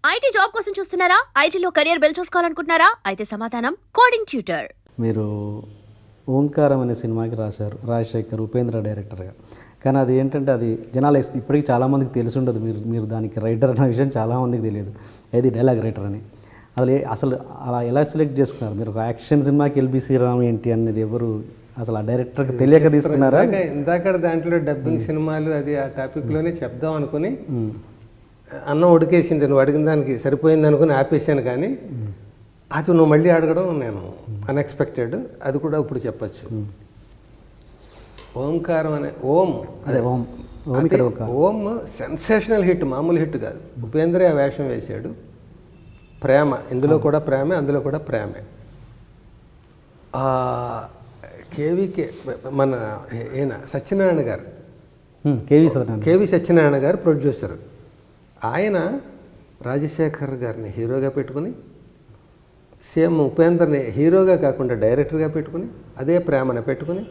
IT job కోసం చూస్తున్నారా? ఐటీలో కెరియర్ బిల్డ్ చూసుకోవాలనుకుంటున్నారా? అయితే సమాధానం కోడింగ్ ట్యూటర్. మీరు ఓంకారం అనే సినిమాకి రాశారు, రాజశేఖర్ ఉపేంద్ర డైరెక్టర్గా. కానీ అది ఏంటంటే అది జనాలు ఇప్పటికీ చాలామందికి తెలిసి ఉండదు. మీరు దానికి రైటర్ అన్న విషయం చాలామందికి తెలియదు, ఏది డైలాగ్ రైటర్ అని. అసలు అలా ఎలా సెలెక్ట్ చేసుకున్నారు? మీరు ఒక యాక్షన్ సినిమాకి ఎల్బి శ్రీరామ్ ఏంటి అనేది ఎవరు అసలు ఆ డైరెక్టర్కి తెలియక తీసుకున్నారా? ఇందాక దాంట్లో డబ్బింగ్ సినిమాలు అది ఆ టాపిక్లోనే చెప్దాం అనుకుని అన్నం ఉడికేసింది, నువ్వు అడిగిన దానికి సరిపోయింది అనుకుని ఆపేసాను. కానీ అది నువ్వు మళ్ళీ అడగడం నేను అన్ఎక్స్పెక్టెడ్. అది కూడా ఇప్పుడు చెప్పచ్చు. ఓంకారం అనే ఓం సెన్సేషనల్ హిట్, మామూలు హిట్ కాదు. ఉపేంద్ర ఆ వేషం వేశాడు. ప్రేమ, ఇందులో కూడా ప్రేమే, అందులో కూడా ప్రేమే. కేవీకే మన ఈయన సత్యనారాయణ గారు, కేవి సత్యనారాయణ గారు ప్రొడ్యూసర్. ఆయన రాజశేఖర్ గారిని హీరోగా పెట్టుకుని, సేమ్ ఉపేంద్రని హీరోగా కాకుండా డైరెక్టర్గా పెట్టుకుని, అదే ప్రేమను పెట్టుకుని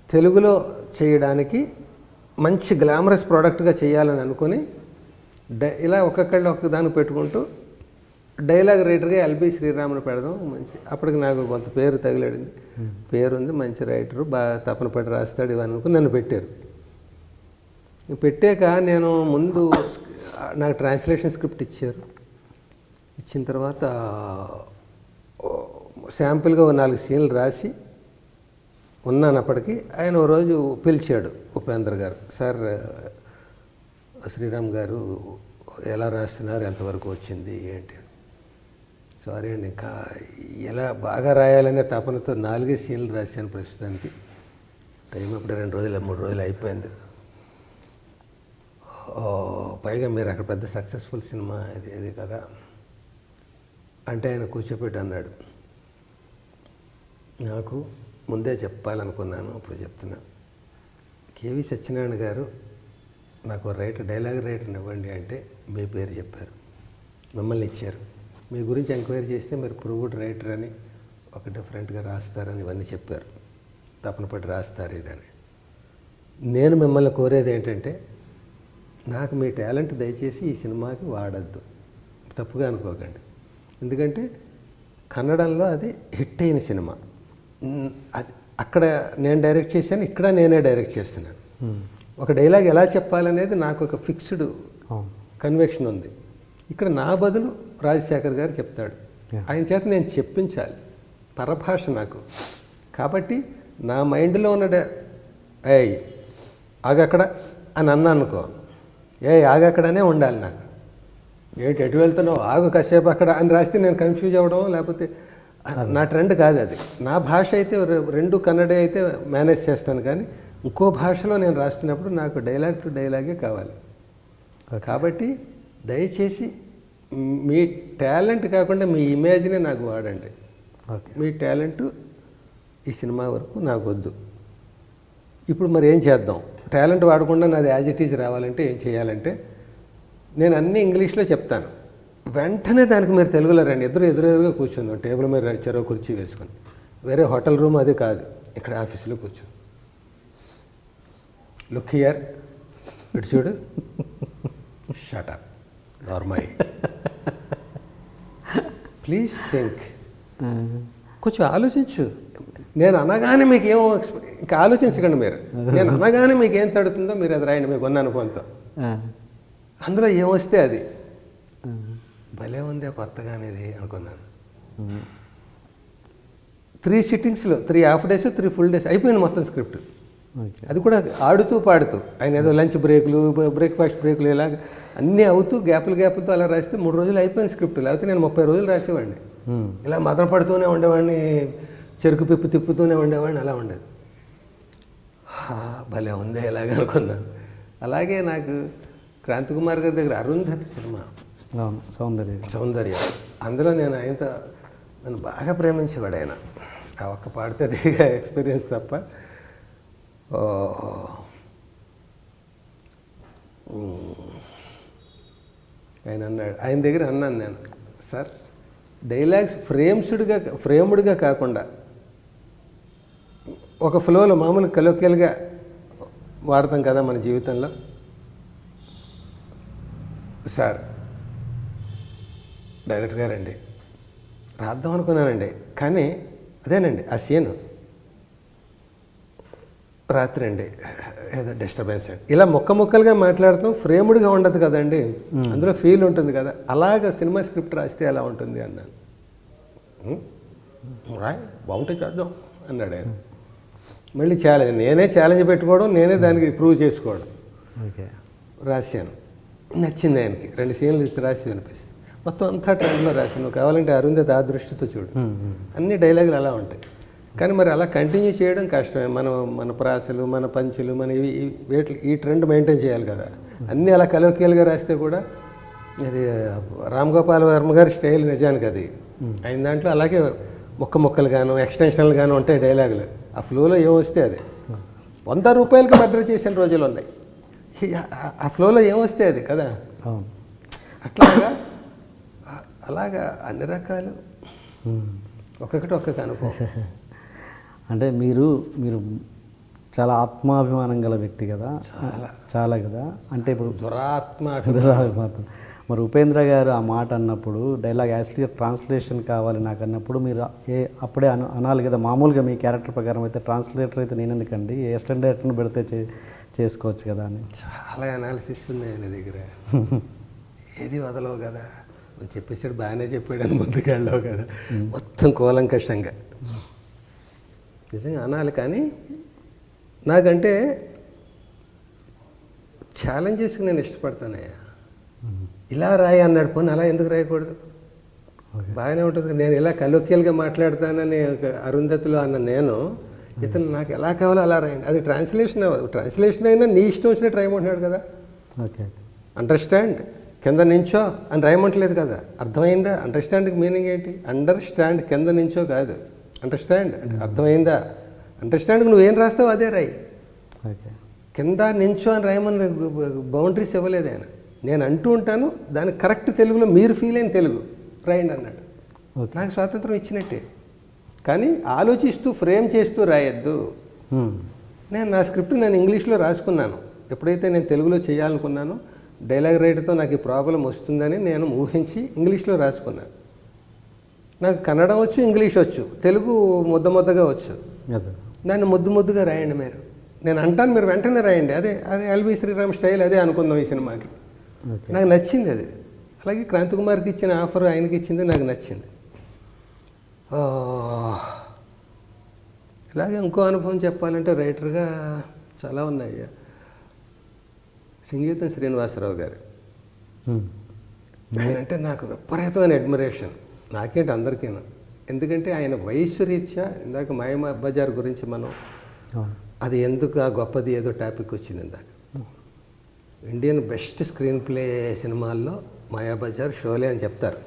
తెలుగులో చేయడానికి మంచి గ్లామరస్ ప్రోడక్ట్గా చేయాలని అనుకుని ఇలా ఒక్కొక్కళ్ళు ఒక్కదాన్ని పెట్టుకుంటూ డైలాగ్ రైటర్గా ఎల్బి శ్రీరాముని పెడదాం. మంచి అప్పటికి నాకు కొంత పేరు తగిలాడింది, పేరుంది, మంచి రైటరు, బాగా తపన పడి రాస్తాడు ఇవన్నీ అనుకుని నన్ను పెట్టారు. పెట్టాక నేను ముందు నాకు ట్రాన్స్లేషన్ స్క్రిప్ట్ ఇచ్చారు. ఇచ్చిన తర్వాత శాంపుల్గా 4 సీన్లు రాసి ఉన్నానప్పటికీ ఆయన ఓ రోజు పిలిచాడు ఉపేంద్ర గారు. సార్, శ్రీరామ్ గారు ఎలా రాస్తున్నారు, ఎంతవరకు వచ్చింది ఏంటి? సారీ అండి, ఇంకా ఎలా బాగా రాయాలనే తపనతో 4 సీన్లు రాశాను ప్రస్తుతానికి. టైం అప్పుడు 2 రోజులు 3 రోజులు అయిపోయింది. పైగా మీరు అక్కడ పెద్ద సక్సెస్ఫుల్ సినిమా ఇది కదా అంటే ఆయన కూర్చోపెట్టి అన్నాడు, నాకు ముందే చెప్పాలనుకున్నాను, ఇప్పుడు చెప్తున్నా. కేవి సత్యనారాయణ గారు నాకు డైలాగ్ రైటర్ని ఇవ్వండి అంటే మీ పేరు చెప్పారు, మిమ్మల్ని ఇచ్చారు. మీ గురించి ఎంక్వైరీ చేస్తే మీరు ప్రూవ్డ్ రైటర్ అని, ఒక డిఫరెంట్గా రాస్తారని ఇవన్నీ చెప్పారు, తపన పడి రాస్తారు ఇదని. నేను మిమ్మల్ని కోరేది ఏంటంటే, నాకు మీ టాలెంట్ దయచేసి ఈ సినిమాకి వాడద్దు, తప్పుగా అనుకోకండి. ఎందుకంటే కన్నడంలో అది హిట్ అయిన సినిమా. అది అక్కడ నేను డైరెక్ట్ చేశాను, ఇక్కడ నేనే డైరెక్ట్ చేస్తున్నాను. ఒక డైలాగ్ ఎలా చెప్పాలనేది నాకు ఒక ఫిక్స్డ్ కన్వెక్షన్ ఉంది. ఇక్కడ నా బదులు రాజశేఖర్ గారు చెప్తాడు, ఆయన చేత నేను చెప్పించాలి. పరభాష నాకు కాబట్టి నా మైండ్లో ఉన్న ఏయ్ ఆగక్కడ అని అన్నా అనుకో, ఆగక్కడనే ఉండాలి. నాకు ఏంటి ఎటు వెళ్తున్నావు, ఆగు కాసేపు అక్కడ అని రాస్తే నేను కన్ఫ్యూజ్ అవ్వడం, లేకపోతే నా ట్రెండ్ కాదు అది. నా భాష అయితే 2 కన్నడే అయితే మేనేజ్ చేస్తాను, కానీ ఇంకో భాషలో నేను రాస్తున్నప్పుడు నాకు డైలాగ్ టు డైలాగే కావాలి. కాబట్టి దయచేసి మీ టాలెంట్ కాకుండా మీ ఇమేజ్నే నాకు వాడండి. మీ టాలెంట్ ఈ సినిమా వరకు నాకు వద్దు. ఇప్పుడు మరి ఏం చేద్దాం? టాలెంట్ వాడకుండా నాది యాజ్ ఇట్ ఈజ్ రావాలంటే ఏం చేయాలంటే, నేను అన్నీ ఇంగ్లీష్లో చెప్తాను, వెంటనే దానికి మీరు తెలుగులో రండి. ఎదురుగా కూర్చుందాం, టేబుల్ మీద చెరో కుర్చీ వేసుకొని. వేరే హోటల్ రూమ్ అది కాదు, ఇక్కడ ఆఫీసులో కూర్చో. లుక్ హియర్, ఇటు చూడు, shut up normal, please think, కొంచెం ఆలోచించు. నేను అనగానే మీకు ఏమో ఇంకా ఆలోచించకండి మీరు. నేను అనగానే మీకు ఏం తడుతుందో మీరు అది రాయండి, మీకు ఉన్న అనుభవంతో. అందులో ఏమొస్తే అది భలే ఉంది కొత్తగా అనేది అనుకున్నాను. 3 సిట్టింగ్స్లో 3 హాఫ్ డేస్ 3 ఫుల్ డేస్ అయిపోయింది మొత్తం స్క్రిప్ట్. అది కూడా ఆడుతూ పాడుతూ, ఆయన ఏదో లంచ్ బ్రేకులు, బ్రేక్ఫాస్ట్ బ్రేకులు, ఇలాగ అన్నీ అవుతూ గ్యాపులతో అలా రాస్తే 3 రోజులు అయిపోయింది స్క్రిప్ట్. లేకపోతే నేను 30 రోజులు రాసేవాడిని. ఇలా మదన పడుతూనే ఉండేవాడిని, చెరుకు పిప్పు తిప్పుతూనే ఉండేవాడిని, అలా ఉండేది. భలే ఉందే ఇలాగ అనుకున్నాను. అలాగే నాకు క్రాంతి కుమార్ గారి దగ్గర అరుంధతి సినిమా, సౌందర్య, అందులో నేను ఆయనతో నన్ను బాగా ప్రేమించేవాడు. ఆయన ఆ ఒక్క పాడితే అదేగా ఎక్స్పీరియన్స్ తప్ప. ఆయన అన్నాడు, ఆయన దగ్గర అన్నాను నేను, సార్ డైలాగ్స్ ఫ్రేమ్డ్గా కాకుండా ఒక ఫ్లోలో మామూలు కలోకియల్గా వాడతాం కదా మన జీవితంలో. సార్ డైరెక్టర్ గారండి రాద్దాం అనుకున్నానండి, కానీ అదేనండి ఆ సీను రాత్రి అండి ఏదో డిస్టర్బెన్స్ అండి, ఇలా ముక్కలుగా మాట్లాడతాం, ఫ్రేమ్డ్గా ఉండదు కదండి, అందులో ఫీల్ ఉంటుంది కదా, అలాగ సినిమా స్క్రిప్ట్ రాస్తే ఎలా ఉంటుంది అన్నాను. రాయ్ బాగుంటే చేద్దాం అన్నాడు ఆయన. మళ్ళీ ఛాలెంజ్, నేనే ఛాలెంజ్ పెట్టుకోవడం, నేనే దానికి ప్రూవ్ చేసుకోవడం. ఓకే, రాశాను, నచ్చింది ఆయనకి. 2 సీన్లు ఇస్తే రాసి వినిపిస్తుంది, మొత్తం అంతా ట్రెండ్లో రాశాను. నువ్వు కావాలంటే అరుంధతి ఆ దృష్టితో చూడు, అన్ని డైలాగులు అలా ఉంటాయి. కానీ మరి అలా కంటిన్యూ చేయడం కష్టమే. మన ప్రాసలు, మన పంచులు, మన ఈ ట్రెండ్ మెయింటైన్ చేయాలి కదా. అన్నీ అలా కలోకియల్గా రాస్తే కూడా అది రామ్ గోపాల్ వర్మ గారి స్టైల్ నిజానికి అది. ఆయన దాంట్లో అలాగే ముక్కలు గాను ఎక్స్టెన్షన్లు గాను ఉంటాయి డైలాగులు. ఆ ఫ్లోలో ఏమొస్తే అది 100 రూపాయలకి మర్డర్ చేసిన రోజులు ఉన్నాయి. ఆ ఫ్లోలో ఏమొస్తే అది కదా. అలాగా అన్ని రకాలు ఒక్కొక్కటి ఒక్కొక్క అనుభవం. అంటే మీరు చాలా ఆత్మాభిమానం గల వ్యక్తి కదా, చాలా కదా. అంటే ఇప్పుడు దురాత్మాభిమానం. మరి ఉపేంద్ర గారు ఆ మాట అన్నప్పుడు, డైలాగ్ యాక్చువల్గా ట్రాన్స్లేషన్ కావాలి నాకు అన్నప్పుడు, మీరు అప్పుడే అనాలి కదా. మామూలుగా మీ క్యారెక్టర్ ప్రకారం అయితే ట్రాన్స్లేటర్ అయితే నేను ఎందుకండి, ఏ అసిస్టెంట్ డైరెక్టర్ని పెడితే చేసుకోవచ్చు కదా అని. చాలా అనాలిసిస్ ఉన్నాయి ఆయన దగ్గర. ఏది వదలవు కదా, చెప్పేసాడు బాగానే చెప్పాడు అని ముందుకు వెళ్ళావు కదా, మొత్తం కూలంకషంగా నిజంగా అనాలి. కానీ నాకంటే ఛాలెంజెస్కి నేను ఇష్టపడతానయ్యా. ఇలా రాయి అన్నాడు, పోనీ అలా ఎందుకు రాయకూడదు, బాగానే ఉంటుంది. నేను ఇలా కలోకియల్గా మాట్లాడతానని అరుంధతిలో అన్న నేను, ఇతను నాకు ఎలా కావాలో అలా రాయండి. అది ట్రాన్స్లేషన్ అయినా నీ ఇష్టం వచ్చినట్టు రాయమంటున్నాడు కదా. ఓకే, అండర్స్టాండ్ కింద నించో అని రాయమంటలేదు కదా. అర్థమైందా? అండర్స్టాండ్కి మీనింగ్ ఏంటి? అండర్స్టాండ్ కింద నించో కాదు, అండర్స్టాండ్ అర్థమైందా. అండర్స్టాండ్కి నువ్వేం రాస్తావు అదే రాయి. కింద నించో అని రాయమని బౌండరీస్ ఇవ్వలేదు ఆయన. నేను అంటూ ఉంటాను, దానికి కరెక్ట్ తెలుగులో మీరు ఫీల్ అయిన తెలుగు రాయండి అన్నాడు. నాకు స్వాతంత్రం ఇచ్చినట్టే. కానీ ఆలోచిస్తూ ఫ్రేమ్ చేస్తూ రాయొద్దు. నేను నా స్క్రిప్ట్ నేను ఇంగ్లీష్లో రాసుకున్నాను. ఎప్పుడైతే నేను తెలుగులో చేయాలనుకున్నానో, డైలాగ్ రైటర్తో నాకు ఈ ప్రాబ్లం వస్తుందని నేను ఊహించి ఇంగ్లీష్లో రాసుకున్నాను. నాకు కన్నడ వచ్చు, ఇంగ్లీష్ వచ్చు, తెలుగు ముద్దగా వచ్చు. దాన్ని ముద్దుగా రాయండి మీరు. నేను అంటాను, మీరు వెంటనే రాయండి. అదే ఎల్బి శ్రీరామ్ స్టైల్, అదే అనుకుందాం ఈ సినిమాకి. నాకు నచ్చింది అది. అలాగే క్రాంతి కుమార్కి ఇచ్చిన ఆఫర్ ఆయనకి ఇచ్చింది నాకు నచ్చింది. ఇలాగే ఇంకో అనుభవం చెప్పాలంటే రైటర్గా చాలా ఉన్నాయి. సంగీతం శ్రీనివాసరావు గారు, ఆయన అంటే నాకు విపరీతమైన అడ్మిరేషన్. నాకేంటి అందరికీనా. ఎందుకంటే ఆయన వయస్సు రీత్యా, ఇందాక మాయాబజార్ గురించి మనం, అది ఎందుకు ఆ గొప్పది ఏదో టాపిక్ వచ్చింది ఇందాక. ఇండియన్ బెస్ట్ స్క్రీన్ ప్లే సినిమాల్లో మాయాబజార్, షోలే అని చెప్తారు.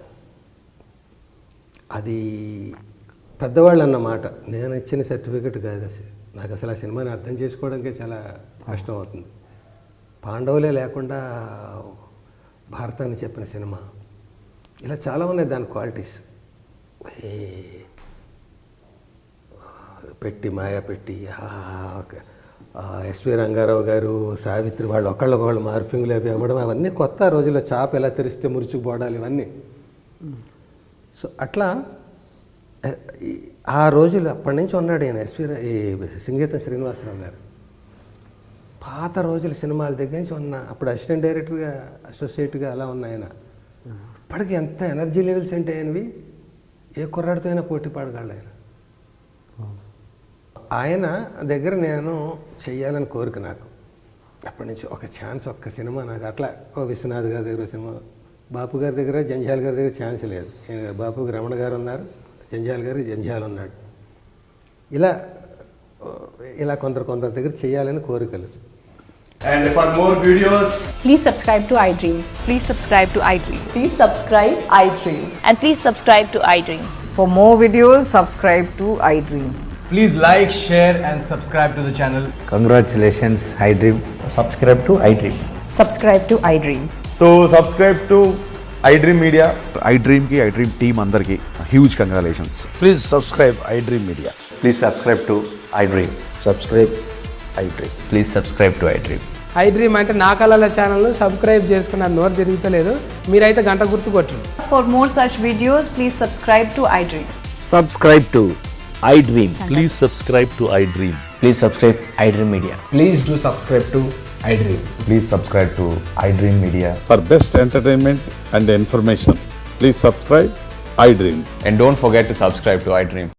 అది పెద్దవాళ్ళు అన్నమాట, నేను ఇచ్చిన సర్టిఫికెట్ కాదు. నాకు అసలు ఆ సినిమాని అర్థం చేసుకోవడానికే చాలా కష్టం అవుతుంది. పాండవులే లేకుండా భారతాన్ని చెప్పిన సినిమా. ఇలా చాలా ఉన్నాయి దాని క్వాలిటీస్. మాయా పెట్టి ఎస్వి రంగారావు గారు, సావిత్రి వాళ్ళు ఒకళ్ళొకళ్ళు మార్ఫింగ్లు అవి ఇవ్వడం, అవన్నీ కొత్త రోజుల్లో. చాప ఎలా తెరిస్తే మురుచుకుపోవడాలు ఇవన్నీ. సో అట్లా ఆ రోజులు అప్పటి నుంచి ఉన్నాడు ఆయన సంగీతం శ్రీనివాసరావు గారు. పాత రోజుల సినిమాల దగ్గర నుంచి ఉన్న, అప్పుడు అసిస్టెంట్ డైరెక్టర్గా, అసోసియేట్గా అలా ఉన్న ఆయన. ఇప్పటికి ఎంత ఎనర్జీ లెవెల్స్ అంటే ఆయనవి, ఏ కుర్రాడితో అయినా పోటీ పడగలడు ఆయన. ఆయన దగ్గర నేను చెయ్యాలని కోరిక నాకు అప్పటి నుంచి. ఒక ఛాన్స్, ఒక్క సినిమా నాకు అట్లా. విశ్వనాథ్ గారి దగ్గర సినిమా, బాపు గారి దగ్గర, జంజాల్ గారి దగ్గర ఛాన్స్ లేదు. బాపుకి రమణ గారు ఉన్నారు, జంజాల్ ఉన్నాడు. ఇలా కొందరు దగ్గర చేయాలని కోరికలు. And for more videos, please subscribe to iDream. Please subscribe to iDream. Please subscribe iDream. And please subscribe to iDream. For more videos, subscribe to iDream. please like, share and subscribe to the channel. Congratulations, iDream. Subscribe to iDream. Subscribe to iDream. So subscribe to iDream Media. iDream ki iDream team andarki huge congratulations. Please subscribe iDream Media. Please subscribe to iDream. Subscribe iDream. Please subscribe to iDream. I dream అంటే నా కళల ఛానల్ను subscribe చేసుకున్న నోరు తిరుగుతలేదు. మీరైతే గంట గుర్తు కొట్టండి. For more such videos, please subscribe to iDream. Subscribe to iDream. Please subscribe to iDream. Please subscribe iDream Media. Please do subscribe to iDream. Please subscribe to iDream Media. For best entertainment and information, please subscribe iDream. And don't forget to subscribe to iDream.